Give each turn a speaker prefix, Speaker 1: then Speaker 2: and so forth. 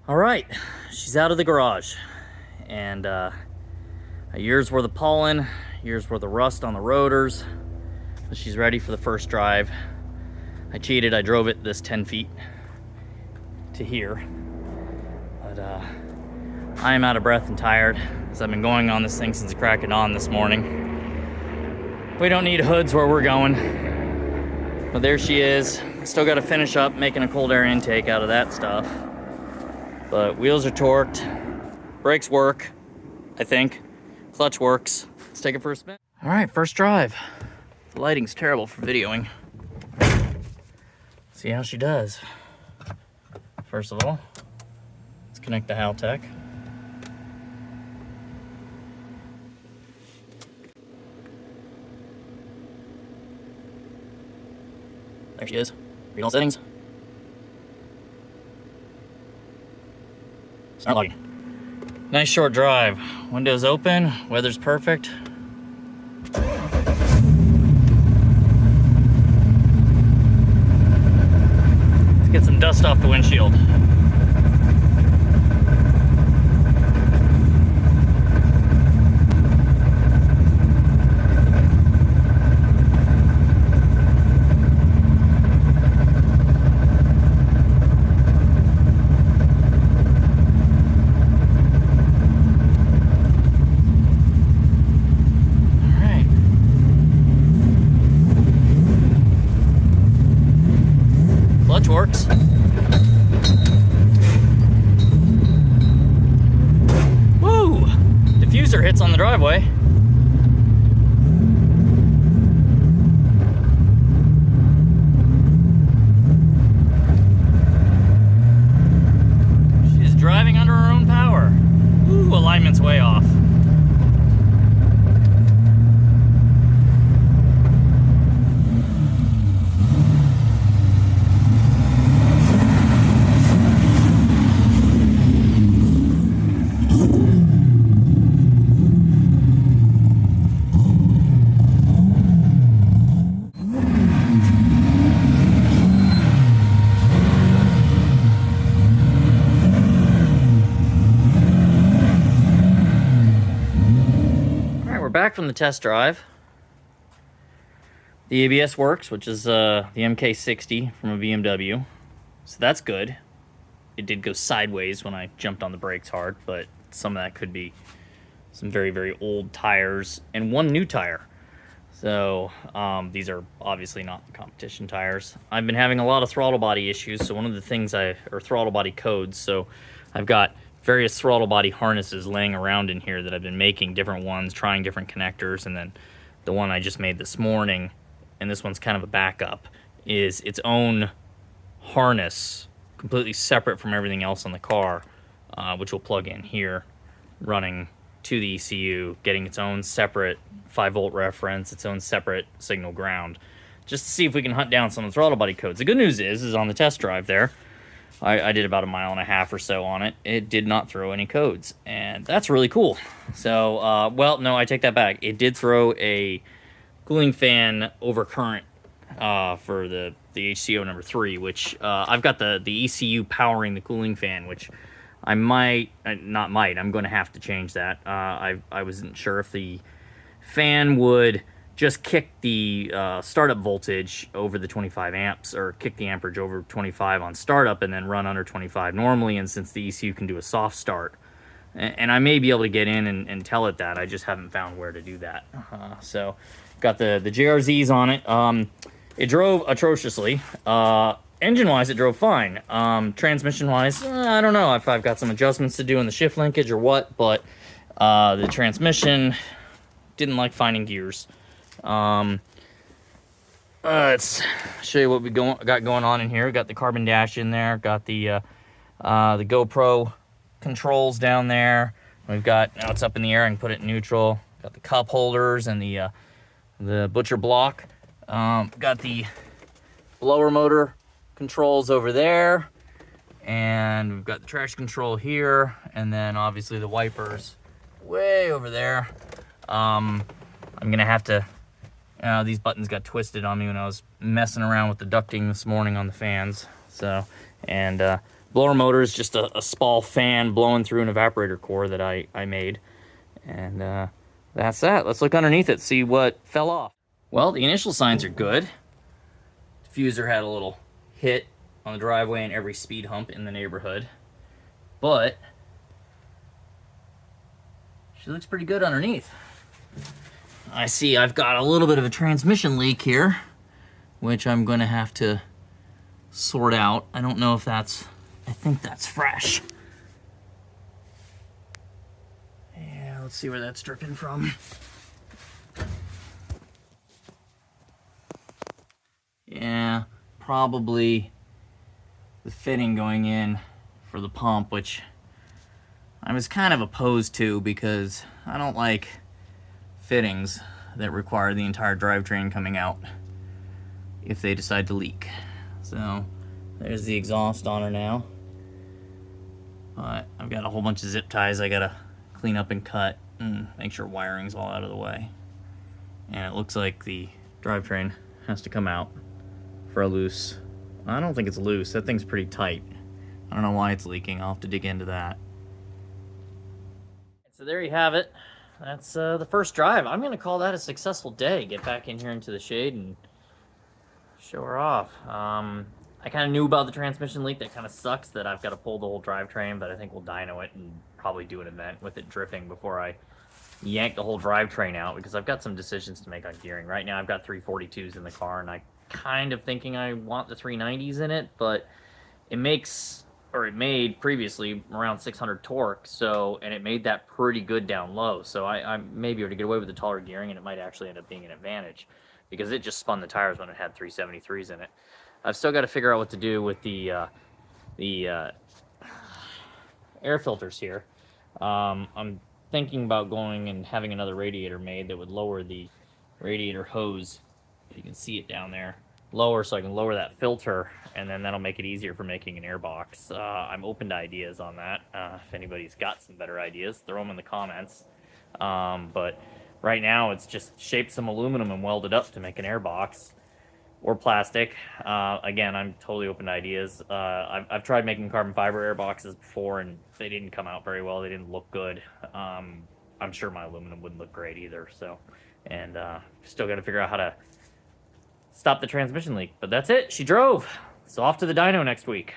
Speaker 1: All right, she's out of the garage, and a year's worth of pollen, year's worth of rust on the rotors. But she's ready for the first drive. I cheated, I drove it this 10 feet to here. But I am out of breath and tired, because I've been going on this thing since the crack of dawn this morning. We don't need hoods where we're going. But there she is. Still got to finish up making a cold air intake out of that stuff. But wheels are torqued, brakes work, I think. Clutch works. Let's take it for a spin. All right, first drive. The lighting's terrible for videoing. See how she does. First of all, let's connect the Haltech. There she is. Read all settings. Start logging. Nice short drive. Windows open, weather's perfect. Let's get some dust off the windshield. Works. Woo! Diffuser hits on the driveway. She's driving under her own power. Ooh, alignment's way off. Back from the test drive. The ABS works, which is the MK60 from a BMW, so that's good. It did go sideways when I jumped on the brakes hard, but some of that could be some very, very old tires and one new tire. So these are obviously not competition tires. I've been having a lot of throttle body issues, so one of the things or throttle body codes, so I've got various throttle body harnesses laying around in here that I've been making, different ones, trying different connectors, and then the one I just made this morning, and this one's kind of a backup, is its own harness, completely separate from everything else on the car, which will plug in here, running to the ECU, getting its own separate 5-volt reference, its own separate signal ground, just to see if we can hunt down some of the throttle body codes. The good news is on the test drive there, I did about 1.5 miles or so on it. It did not throw any codes, and that's really cool. So, well, no, I take that back. It did throw a cooling fan overcurrent for the HCO number 3, which I've got the ECU powering the cooling fan, which I might, I'm going to have to change that. I wasn't sure if the fan would just kick the startup voltage over the 25 amps, or kick the amperage over 25 on startup and then run under 25 normally, and since the ECU can do a soft start. And I may be able to get in and tell it that, I just haven't found where to do that. So, got the JRZs on it. It drove atrociously. Engine-wise, it drove fine. Transmission-wise, I don't know if I've got some adjustments to do in the shift linkage or what, but the transmission didn't like finding gears. Let's show you what we got going on in here. Got the carbon dash in there. Got the GoPro controls down there. We've got, now it's up in the air, I can put it in neutral. Got the cup holders and the butcher block. Got the blower motor controls over there, and we've got the traction control here, and then obviously the wipers way over there. I'm gonna have to, these buttons got twisted on me when I was messing around with the ducting this morning on the fans. So, and Blower motor is just a small fan blowing through an evaporator core that I made. And that's that. Let's look underneath it, see what fell off. Well, the initial signs are good. Diffuser had a little hit on the driveway and every speed hump in the neighborhood. But she looks pretty good underneath. I see I've got a little bit of a transmission leak here, which I'm going to have to sort out. I don't know if that's, I think that's fresh. Yeah, let's see where that's dripping from. Yeah, probably the fitting going in for the pump, which I was kind of opposed to because I don't like fittings that require the entire drivetrain coming out if they decide to leak. So there's the exhaust on her now. But I've got a whole bunch of zip ties I gotta clean up and cut and make sure wiring's all out of the way. And it looks like the drivetrain has to come out for a loose. I don't think it's loose. That thing's pretty tight. I don't know why it's leaking. I'll have to dig into that. So there you have it. That's the first drive. I'm going to call that a successful day. Get back in here into the shade and show her off. I kind of knew about the transmission leak. That kind of sucks that I've got to pull the whole drivetrain, but I think we'll dyno it and probably do an event with it dripping before I yank the whole drivetrain out, because I've got some decisions to make on gearing. Right now I've got 342s in the car, and I kind of thinking I want the 390s in it, but it makes, or it made previously around 600 torque, so, and it made that pretty good down low, so I may be able to get away with the taller gearing, and it might actually end up being an advantage, because it just spun the tires when it had 373s in it. I've still got to figure out what to do with the air filters here. I'm thinking about going and having another radiator made that would lower the radiator hose. You can see it down there. Lower, so I can lower that filter, and then that'll make it easier for making an airbox. I'm open to ideas on that. If anybody's got some better ideas, throw them in the comments. But right now it's just shaped some aluminum and welded up to make an airbox, or plastic. Again, I'm totally open to ideas. I've tried making carbon fiber airboxes before, and they didn't come out very well. They didn't look good. I'm sure my aluminum wouldn't look great either. So, and still got to figure out how to stop the transmission leak. But that's it. She drove. So off to the dyno next week.